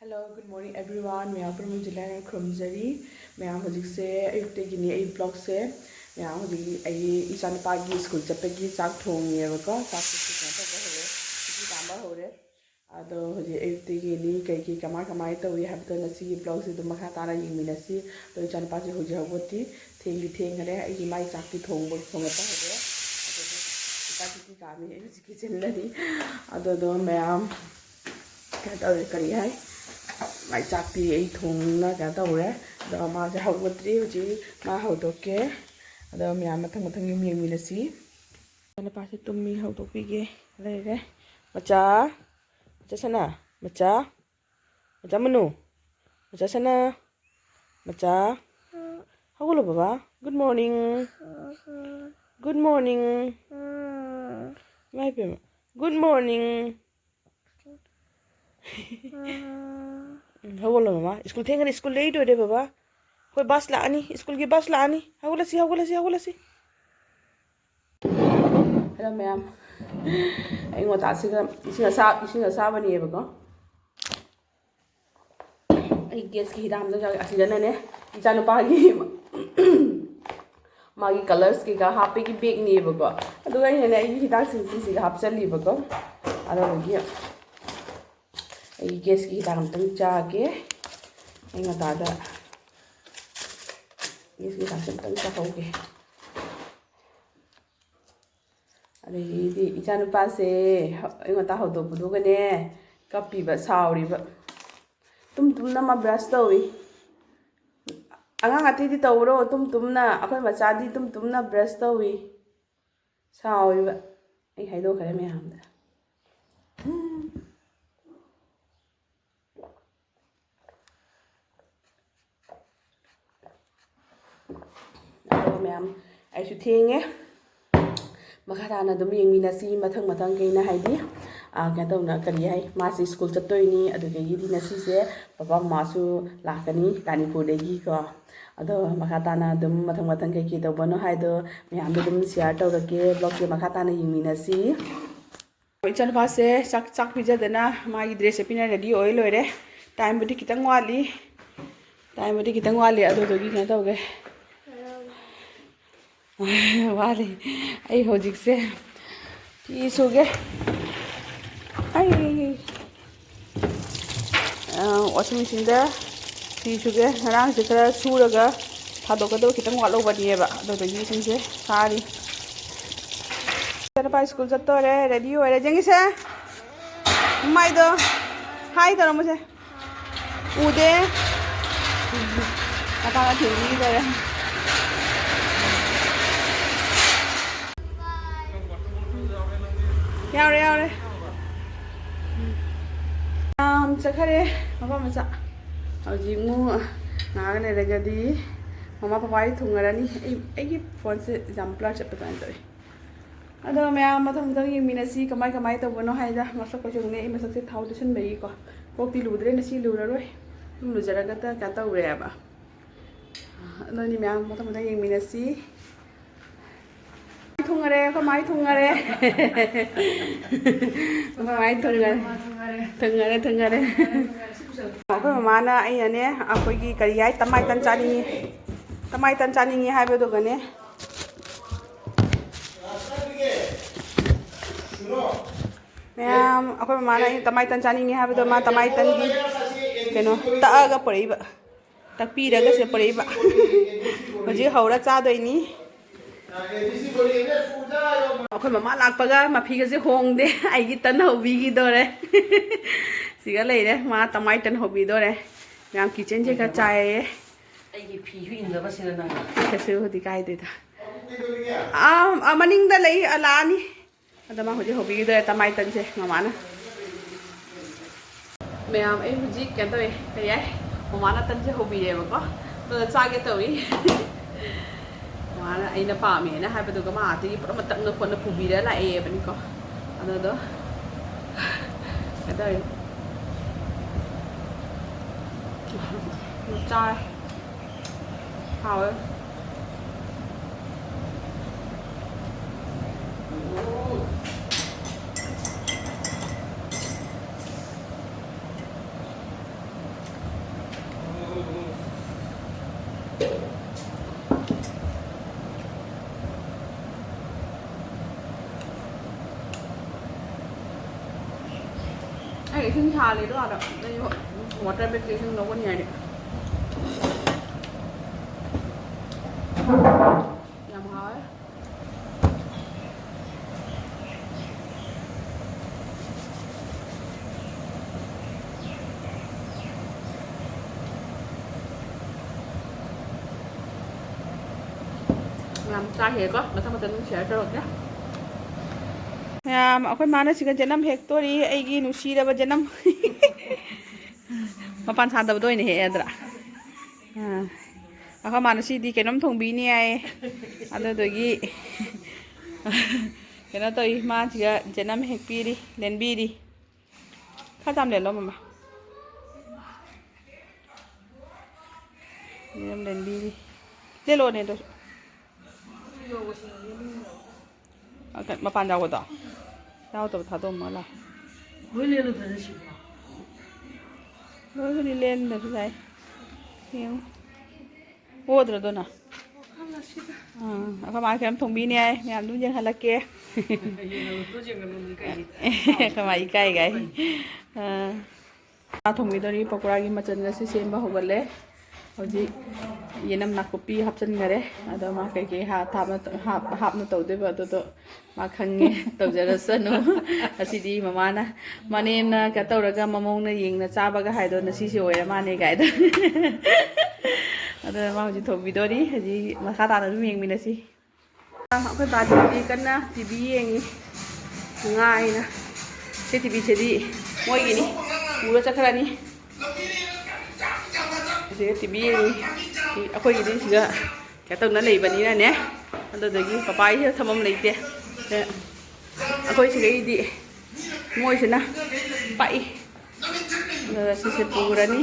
Hello, good morning everyone. मैं आप लोग जिला है क्रमजरी मैं हजिक से एक गिनी एक ब्लॉग से मैं हजिक ईशान पागी स्कूल चप्पे चाक थोंगे बको चाक हो रहे अदो हजिक एक गिनी कई कमाई तौई है नसी ब्लॉग से मखा ताना यिंगमिनसी तो ईशान पाजी हजिक हगोती थेंगरे आई माई चाक थोंगता हो चाकी कामी हजिक किचन अदो मैम करी है माई चाकती आई थोंना क्या तौरे अदो मासे हगोत्री हजिक मा हौदोके अदो मैम मथंग यिंगमिनसी पासे तुम्मी हौदोपीगे लेरे मचा सना मचा मनु मचा सना मचा हगोलो बाबा गुड मॉर्निंग माई पे गुड मॉर्निंग हगोलो मामा स्कूल थेंगने स्कूल ले दो रे बाबा कोई बस लानी स्कूल की बस लानी हगोलसी हेलो मैम आई मोतासिगा इसिंग असाबनीबको आई गैस की हिदाम असिदनने इचानुपागी मागी कलर्स की हापे की बैग नीबको अदुगा अइने आई हिदासिंग हापचलीबको अदुगी आई गैस की हिदाम तंग चागे आई मोतादा गैस की हिदाम तंग चाहोगे अदगी इचानुपासे अइंगता हौदोपुदुगने कपीबा साउरीबा तुमना मा ब्रश तौई अगांग अतीदी तौरो तुमना अखोय मचादी तुमना ब्रश तौई साउरीबा आई हाइदोखरे मैमदा मैम ऐसु थेंगे मखाराना दम यिंगमिनसी मथंग कईना हाइदी क्या तौना करी है मासी स्कूल चतोइनी अदुगेगी नसीसे पापा मासु लाकनी कानीपुरदेगी को अदो मखाताना दम मथंग कई तौबनो हाइदो मैम दम शेयर तौरके ब्लॉग से मखाताना यिंगमिनसी इचन पासे चाक पिजदना मागी ड्रेस पिना रेडी ओइ लोइरे टाइम बुदी खितंग वाली अदोगी क्या तौगे वाली आई हजिक से फी सुगे आई washing machine fee सुगे ngaraang se khara suraga thadokado khitang watlobanieba adodagi sinse sari tara pa school jattore ready hoire jengi se mai do hi taro muse ude kata na thiri dare यारे चखरे मापा मचा हजिमु नागने रेगदी मामा पापाई थुंगरानी एगी phone से example चपतान तोय अदो ma'am मथंग यिंगमिनसी कमाई तौबनो हाइदा मसक कोजंगने मसक से थाउ दिसन बई को कोपी लुद्रे नसी लुररोय लुजरगता का तौरेबा अदोनी मैम मथंग यिंगमिनसी थुंगरे कमाई थुंगरे अखोय ममाना अइने अखोयगी करी हाय तमाई तन चानिंगी हाइबदोगने मैम अखोय ममाना तमाई तन चानिंगी हाइबदो मा तमाई तनगी केनो तअगा परेबा तकपीरगा से परेबा हजि हौरा चादोइनी अखोय ममा लाकपगा मफीगसे होंगदे आइगी तन हौबीगी दोरे सिगा लेरे मा तमाई तन हौबी दोरे मैम किचन से का चाये आइगी फीहु इंदबा सिना ना कसे होदी काय देता मनिंगदा लई अलानी अदमा होजे हौबीगी दोरे तमाई तन से ममाना मैम ए हुजी क्या तोय कयाय ममाना तन से हौबी रेबको तो चागे तोई माना अइना पामेना हाइबदुगा मा आती पुरा मतंग फोन पुबीरा लाएबनिको अदो कदय चा हाउ ꯏꯁꯤꯡ ꯁꯥꯜꯂꯦꯗꯣ ꯑꯥꯗ ꯋꯥꯇꯔ ꯕꯦꯒ ꯏꯁꯤꯡ ꯂꯧꯒꯅꯤ ꯍꯥꯏꯗꯤ ꯌꯥꯝ ꯍꯥꯎꯋꯦ ꯌꯥꯝ ꯆꯥꯍꯦꯀꯣ ꯃꯊꯪ ꯑꯗꯨꯝ ꯁꯤꯌꯔ ꯇꯧꯔꯛꯀꯦ ꯃꯌꯥꯝ ꯑꯩꯈꯣꯏ ꯃꯥꯅ ꯁꯤꯒ ꯖꯅꯝ ꯍꯦꯛꯇꯣꯔꯤ ꯑꯩꯒꯤ ꯅꯨꯡꯁꯤꯔꯕ ꯖꯅꯝ ꯃꯄꯥꯟ ꯁꯥꯗꯕꯗꯣ ꯑꯣꯏꯅ ꯍꯦꯛꯑꯗ꯭ꯔꯥ ꯑꯩꯈꯣꯏ ꯃꯥꯅ ꯁꯤꯗꯤ ꯀꯩꯅꯣꯝ ꯊꯣꯡꯕꯤꯅꯤ ꯍꯥꯏꯌꯦ ꯑꯗꯨꯗꯨꯒꯤ ꯀꯩꯅꯣ ꯇꯧꯏ ꯃꯥꯁꯤꯒ ꯖꯅꯝ ꯍꯦꯛꯄꯤꯔꯤ ꯂꯦꯟꯕꯤꯔꯤ ꯈꯔ ꯆꯥꯝ ꯂꯦꯜꯂꯣ ꯃꯃꯥ ꯖꯅꯝ ꯂꯦꯟꯕꯤꯔꯤ ꯂꯦꯜꯂꯣꯅꯦ ꯑꯗꯨꯁꯨ ꯃꯄꯥꯟ ꯌꯥꯎꯕꯗꯣ ꯌꯥꯎꯗꯕ ꯊꯥꯗꯣꯛꯑꯝꯃ ꯂꯥꯛꯑꯣ ꯂꯣꯏ ꯂꯦꯜꯂꯨꯗꯅ ꯁꯤꯕꯣ ꯂꯣꯏꯕꯨꯗꯤ ꯂꯦꯟꯗꯁꯨ ꯌꯥꯏ ꯌꯦꯡꯉꯨ ꯑꯣꯗ꯭ꯔꯗꯨꯅ ꯑꯩꯈꯣꯏ ꯃꯥ ꯀꯩꯅꯣꯝ ꯊꯣꯡꯕꯤꯅꯤ ꯍꯥꯏ ꯃꯌꯥꯝ ꯑꯗꯨꯝ ꯌꯦꯡꯍꯜꯂꯛꯀꯦ ꯑꯩꯈꯣꯏ ꯃꯥ ꯏꯀꯥꯏ ꯀꯥꯏ ꯊꯣꯡꯕꯤꯗꯧꯔꯤ ꯄꯀꯣꯔꯥꯒꯤ ꯃꯆꯜ ꯑꯁꯤ ꯁꯦꯝꯕ ꯍꯧꯒꯠꯂꯦ ꯍꯧꯖꯤꯛ ꯌꯦꯅꯝ ꯅꯥꯀꯨꯞꯄꯤ ꯍꯥꯞꯆꯤꯟꯈꯔꯦ ꯑꯗꯣ ꯃꯥ ꯀꯩꯀꯩ ꯍꯥꯞꯅ ꯇꯧꯗꯣꯏꯕ ꯑꯗꯨꯗꯣ ꯃꯥ ꯈꯪꯉꯦ ꯇꯧꯖꯔꯁꯅꯨ ꯑꯁꯤꯗꯤ ꯃꯃꯥꯅ ꯃꯅꯦꯝꯅ ꯀꯩꯅꯣ ꯇꯧꯔꯒ ꯃꯃꯧꯅ ꯌꯦꯡꯅ ꯆꯥꯕꯒ ꯍꯥꯏꯗꯣ ꯉꯁꯤꯁꯦ ꯑꯣꯏꯔ ꯃꯥꯅꯦ ꯀꯥꯏꯗ ꯑꯗꯨꯅ ꯃꯥ ꯍꯧꯖꯤꯛ ꯊꯣꯡꯕꯤꯗꯣꯔꯤ ꯍꯧꯖꯤꯛ ꯃꯈꯥ ꯇꯥꯅ ꯑꯗꯨꯝ ꯌꯦꯡꯃꯤꯟꯅꯁꯤ ꯑꯩꯈꯣꯏ ꯕꯥꯗꯤ ꯀꯟꯅ ꯇꯤꯚꯤ ꯌꯦꯡꯉꯤ ꯅꯨꯡꯉꯥꯏꯅ ꯁꯤ ꯇꯤꯚꯤꯁꯤꯗꯤ ꯃꯣꯏꯒꯤꯅꯤ ꯄꯨꯔ ꯆꯠꯈ꯭ꯔꯅꯤ ꯁꯤꯗ ꯇꯤꯚꯤ ꯌꯦꯡꯉꯤ ꯑꯩꯈꯣꯏꯒꯤꯗꯤ ꯁꯤꯗ ꯀꯩꯅꯣ ꯇꯧꯅ ꯂꯩꯕꯅꯤꯅꯅꯦ ꯑꯗꯨꯗꯒꯤ ꯄꯄꯥꯒꯤꯁꯤꯗ ꯊꯝꯐꯝ ꯂꯩꯇꯦ ꯑꯩꯈꯣꯏ ꯁꯤꯗꯩꯗꯤ ꯃꯣꯏꯁꯤꯅ ꯄꯥꯛꯏ ꯑꯗꯨꯒ ꯁꯤꯁꯦ ꯄꯨꯔꯅꯤ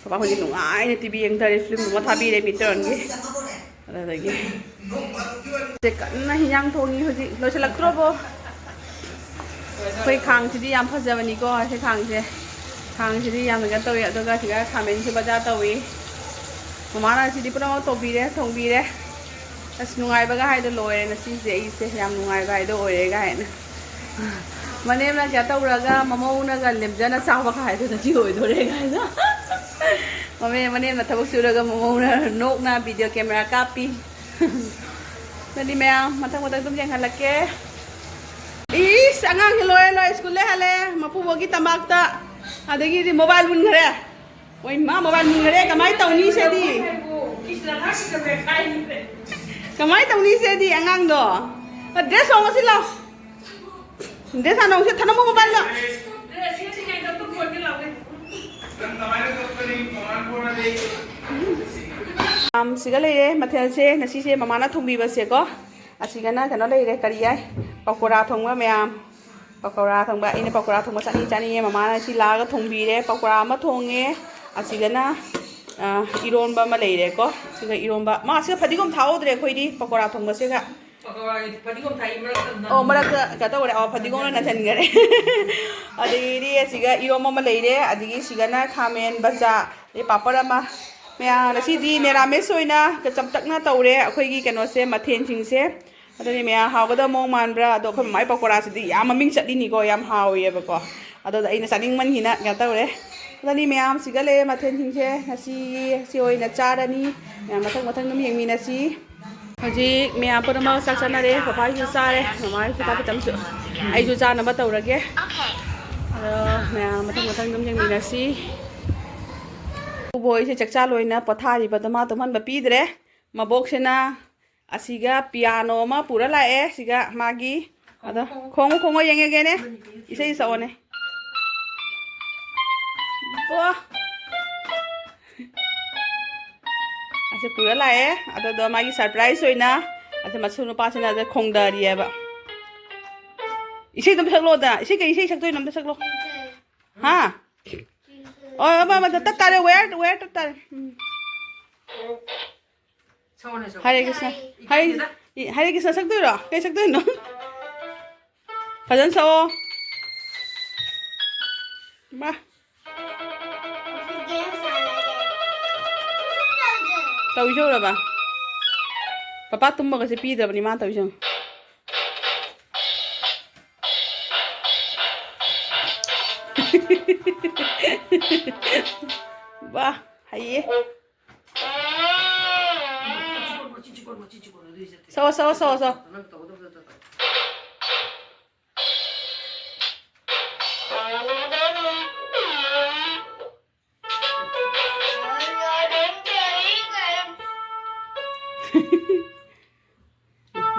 ꯄꯄꯥ ꯍꯧꯖꯤꯛ ꯅꯨꯡꯉꯥꯏꯅ ꯇꯤꯚꯤ ꯌꯦꯡꯊꯔꯦ ꯐꯤꯂꯝꯒꯨꯝꯕ ꯊꯥꯕꯤꯔꯦ ꯃꯤꯇꯔꯟꯒꯤ ꯑꯗꯨꯗꯒꯤ ꯀꯟꯅ ꯍꯤꯟꯖꯥꯡ ꯊꯣꯡꯉꯤ ꯍꯧꯖꯤꯛ ꯂꯣꯏꯁꯤꯜꯂꯛꯇ꯭ꯔꯣꯕꯣ ꯑꯩꯈꯣꯏ ꯈꯥꯡꯁꯤꯗꯤ ꯌꯥꯝ ꯐꯖꯕꯅꯤꯀꯣ ꯁꯤ ꯈꯥꯡꯁꯦ ꯈꯥꯡꯁꯤꯗꯤ ꯌꯥꯝꯅ ꯀꯩꯅꯣ ꯇꯧꯋꯤ ꯑꯗꯨꯒ ꯁꯤꯗ ꯈꯥꯃꯦꯟꯁꯤ ꯕꯖꯥꯔ ꯇꯧꯏ ꯃꯃꯥꯅ ꯁꯤꯗꯤ ꯄꯨꯝꯅꯃꯛ ꯇꯧꯕꯤꯔꯦ ꯊꯣꯡꯕꯤꯔꯦ ꯑꯁ ꯅꯨꯡꯉꯥꯏꯕꯒ ꯍꯥꯏꯗꯣ ꯂꯣꯏꯔꯦ ꯉꯁꯤꯁꯦ ꯑꯩꯁꯦ ꯌꯥꯝ ꯅꯨꯡꯉꯥꯏꯕ ꯍꯥꯏꯗꯣ ꯑꯣꯏꯔꯦ ꯀꯥꯏꯅ ꯃꯅꯦꯝꯅ ꯀꯩꯅꯣ ꯇꯧꯔꯒ ꯃꯃꯧꯅꯒ ꯂꯦꯝꯖꯅ ꯆꯥꯕꯒ ꯍꯥꯏꯗꯣ ꯉꯁꯤ ꯑꯣꯏꯗꯣꯔꯦ ꯀꯥꯏꯅ ꯃꯅꯦꯝꯅ ꯊꯕꯛ ꯁꯨꯔꯒ ꯃꯃꯧꯅ ꯅꯣꯛꯅ ꯚꯤꯗꯤꯑꯣ ꯀꯦꯃꯦꯔꯥ ꯀꯥꯞꯄꯤ ꯑꯗꯨꯗꯤ ꯃꯌꯥꯝ ꯃꯊꯪ ꯑꯗꯨꯝ ꯌꯦꯡꯍꯜꯂꯛꯀꯦ ꯏꯁ ꯑꯉꯥꯡꯁꯦ ꯂꯣꯏꯔꯦ ꯁ꯭ꯀꯨꯜ ꯂꯩꯍꯜꯂꯦ ꯃꯄꯨꯕꯣꯛꯒꯤ ꯇꯝꯄꯥꯛꯇ ꯑꯗꯒꯤꯗꯤ ꯃꯣꯕꯥꯏꯜ ꯃꯨꯟꯈ꯭ꯔꯦ ꯍꯣꯏ ꯃꯥ ꯃꯣꯕꯥꯏꯜ ꯃꯨꯟꯈ꯭ꯔꯦ ꯀꯃꯥꯏꯅ ꯇꯧꯅꯤ ꯁꯤꯗꯤ ꯀꯃꯥꯏꯅ ꯇꯧꯅꯤ ꯁꯤꯗꯤ ꯑꯉꯥꯡꯗꯣ ꯗ꯭ꯔꯦꯁ ꯍꯣꯡꯉꯁꯤ ꯂꯥꯎ ꯗ꯭ꯔꯦꯁ ꯍꯥꯟꯅ ꯍꯣꯡꯁꯤ ꯊꯅꯝꯃꯣ ꯃꯣꯕꯥꯏꯜꯗꯣ ꯁꯤꯒ ꯂꯩꯔꯦ ꯃꯊꯦꯜꯁꯦ ꯉꯁꯤꯁꯦ ꯃꯃꯥꯅ ꯊꯣꯡꯕꯤꯕꯁꯦꯀꯣ ꯑꯁꯤꯒꯅ ꯀꯩꯅꯣ ꯂꯩꯔꯦ ꯀꯔꯤ ꯌꯥꯏ ꯄꯀꯣꯔꯥ ꯊꯣꯡꯕ ꯃꯌꯥꯝ ꯄꯀꯣꯔꯥ ꯊꯣꯡꯕ ꯑꯩꯅ ꯄꯀꯣꯔꯥ ꯊꯣꯡꯕ ꯆꯥꯅꯤꯡꯉꯦ ꯃꯃꯥꯅ ꯁꯤ ꯂꯥꯛꯑꯒ ꯊꯣꯡꯕꯤꯔꯦ ꯄꯀꯣꯔꯥ ꯑꯃ ꯊꯣꯡꯉꯦ ꯑꯁꯤꯒꯅ ꯏꯔꯣꯟꯕ ꯑꯃ ꯂꯩꯔꯦꯀꯣ ꯁꯤꯒ ꯏꯔꯣꯟꯕ ꯃꯥꯁꯤꯒ ꯐꯗꯤꯒꯣꯝ ꯊꯥꯍꯧꯗ꯭ꯔꯦ ꯑꯩꯈꯣꯏꯗꯤ ꯄꯀꯣꯔꯥ ꯊꯣꯡꯕꯁꯤꯒ ꯐꯗꯤꯒꯣꯝ ꯊꯥꯏ ꯃꯔꯛꯇ ꯑꯣ ꯃꯔꯛꯇ ꯀꯩꯅꯣ ꯇꯧꯔꯦ ꯐꯗꯤꯒꯣꯝꯅ ꯅꯟꯁꯤꯟꯈꯔꯦ ꯑꯗꯒꯤꯗꯤ ꯑꯁꯤꯒ ꯏꯔꯣꯝꯕ ꯑꯃ ꯂꯩꯔꯦ ꯑꯗꯒꯤ ꯁꯤꯒꯅ ꯈꯥꯃꯦꯟ ꯕꯖꯥ ꯑꯗꯩ ꯄꯥꯄꯔ ꯑꯃ ꯃꯌꯥꯝ ꯉꯁꯤꯗꯤ ꯃꯦꯔꯥꯃꯦꯁ ꯑꯣꯏꯅ ꯆꯝꯇꯛꯅ ꯇꯧꯔꯦ ꯑꯩꯈꯣꯏꯒꯤ ꯀꯩꯅꯣꯁꯦ ꯃꯊꯦꯜꯁꯤꯡꯁꯦ ꯑꯗꯨꯗꯤ ꯃꯌꯥꯝ ꯍꯥꯎꯒꯗꯕ ꯃꯑꯣꯡ ꯃꯥꯟꯕ꯭ꯔꯥ ꯑꯗꯣ ꯑꯩꯈꯣꯏ ꯃꯃꯥꯏ ꯄꯀꯣꯔꯥꯁꯤꯗꯤ ꯌꯥꯝ ꯃꯃꯤꯡ ꯆꯠꯂꯤꯅꯤꯀꯣ ꯌꯥꯝ ꯍꯥꯎꯋꯦꯕꯀꯣ ꯑꯗꯨꯗ ꯑꯩꯅ ꯆꯥꯅꯤꯡꯃꯟꯈꯤꯅ ꯀꯩꯅꯣ ꯇꯧꯔꯦ ꯑꯗꯨꯗꯤ ꯃꯌꯥꯝ ꯁꯤꯒ ꯂꯩꯔꯦ ꯃꯊꯦꯜꯁꯤꯡꯁꯦ ꯉꯁꯤ ꯑꯣꯏꯅ ꯆꯥꯔꯅꯤ ꯃꯌꯥꯝ ꯃꯊꯪ ꯑꯗꯨꯝ ꯌꯦꯡꯃꯤꯟꯅꯁꯤ ꯍꯧꯖꯤꯛ ꯃꯌꯥꯝ ꯄꯨꯝꯅꯃꯛ ꯆꯥꯛ ꯆꯥꯅꯔꯦ ꯄꯄꯥꯒꯤꯁꯨ ꯆꯥꯔꯦ ꯃꯃꯥꯒꯤꯁꯨ ꯈꯤꯇꯪꯁꯨ ꯑꯩꯁꯨ ꯆꯥꯅꯕ ꯇꯧꯔꯒꯦ ꯑꯗꯣ ꯃꯌꯥꯝ ꯃꯊꯪ ꯑꯗꯨꯝ ꯌꯦꯡꯃꯤꯟꯅꯁꯤ ꯕꯣꯏꯁꯦ ꯆꯥꯛꯆꯥ ꯂꯣꯏꯅ ꯄꯣꯊꯥꯔꯤꯕꯗ ꯃꯥ ꯇꯨꯝꯍꯟꯕ ꯄꯤꯗ꯭ꯔꯦ ꯃꯕꯣꯛꯁꯤꯅ ꯑꯁꯤꯒ ꯄꯤꯌꯥꯅꯣ ꯑꯃ ꯄꯨꯔ ꯂꯥꯛꯑꯦ ꯁꯤꯒ ꯃꯥꯒꯤ ꯑꯗꯣ ꯈꯣꯡꯉꯣ ꯌꯦꯡꯉꯒꯦꯅꯦ ꯏꯁꯩ ꯁꯛꯑꯣꯅꯦ ꯑꯣ ꯑꯁꯤ ꯄꯨꯔ ꯂꯥꯛꯑꯦ ꯑꯗꯨꯗꯣ ꯃꯥꯒꯤ ꯁꯔꯄ꯭ꯔꯥꯏꯖ ꯑꯣꯏꯅ ꯑꯗ ꯃꯁꯨ ꯅꯨꯄꯥꯁꯤꯅ ꯑꯗ ꯈꯣꯡꯗꯔꯤꯑꯕ ꯏꯁꯩ ꯑꯗꯨꯝ ꯁꯛꯂꯣꯗ ꯀꯩ ꯏꯁꯩ ꯁꯛꯇꯣꯏꯅꯣ ꯑꯝꯇ ꯁꯛꯂꯣ ꯍꯥ ꯑꯣ ꯇꯠ ꯇꯥꯔꯦ ꯋꯦꯌꯔ ꯇꯠ ꯇꯥꯔꯦ ꯍꯔꯦ ꯀ꯭ꯔꯤꯁꯅ ꯍꯔꯦ ꯀ꯭ꯔꯤꯁꯅ ꯁꯛꯇꯣꯏꯔꯣ ꯀꯩ ꯁꯛꯇꯣꯏꯅꯣ ꯐꯖꯅ ꯁꯛꯑꯣ ꯃꯥ ꯇꯧꯖꯧꯔꯕ ꯄꯄꯥ ꯇꯨꯝꯕꯒꯁꯦ ꯄꯤꯗꯕꯅꯤ ꯃꯥ ꯇꯧꯖꯧ वा हाइए 서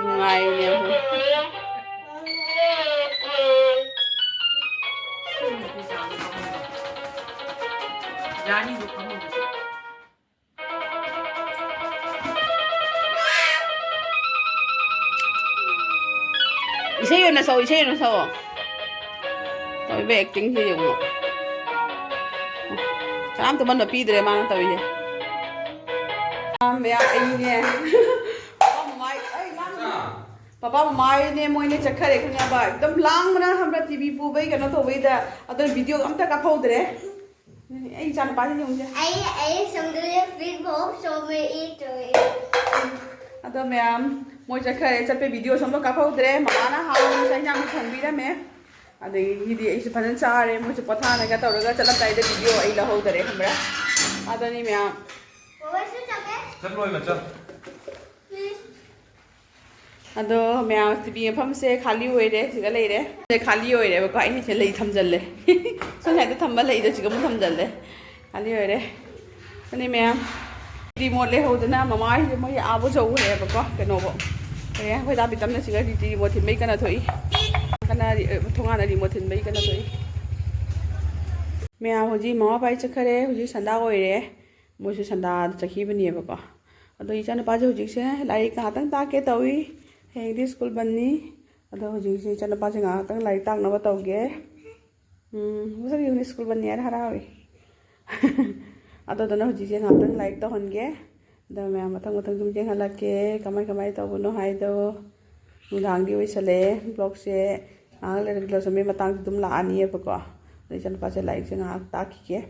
nungaayone 야니도 밥 먹었어. 이세윤에 서워 tao về acting thì dùng làm tụi mình là pi để mà tao vậy mẹ anh nè papa mai nè moi nè chắc khare không nha ba एकदम lang mana हमरा tv pu bai kana to bai da adon video am ta ka phau dre ai chan pa ni用 ai xong rồi phim bố show me eat rồi adon mẹ moi chắc khare chat pe video som ka phau dre mama na hau sai nyam thang bi da me adai hidi ai se phanan cha re moi se patha na ka to ga chalam tai da video ai la hau dre हमरा adoni mẹ bố ơi sao chắc cái Chắc rồi mà chắc. अदो मैं TV फमसे खाली होइरे सिगा लेरे से खाली होइरे बको आई से लई थमजल्ले so side थंबा लई दो सिगा मु थमजल्ले खाली होइरे अनि मैं रिमोट ले होदना ममा ही मई आबो जौ रे बको कनोबो रे होय दा बितम ने सिगा रिमोट थिन मई कना थोई कना थोंगा ना रिमोट थिन मई कना थोई मैं होजी ममा पाई चखरे होजी संदा होइरे मोसु संदा चखी बनी बको अदो इचा न पाजे होजी से लाई का तंग ता के तोई हेंदी स्कूल बन्नी अदो होजी से चन पाजे गा तंग लाई ताक नबा तोगे मुसर यूनि स्कूल बन्नी यार हरावे अदो दन होजी से गा तंग लाई तो हनगे द मैं मथंग मथंग तुम जे हला के कमाई कमाई तो बनो हाय दो मुदांग दी ओइसले ब्लॉग से आ ले ग्लास में मतंग तुम ला आनी है बको चन पाजे लाई से गा ताकी के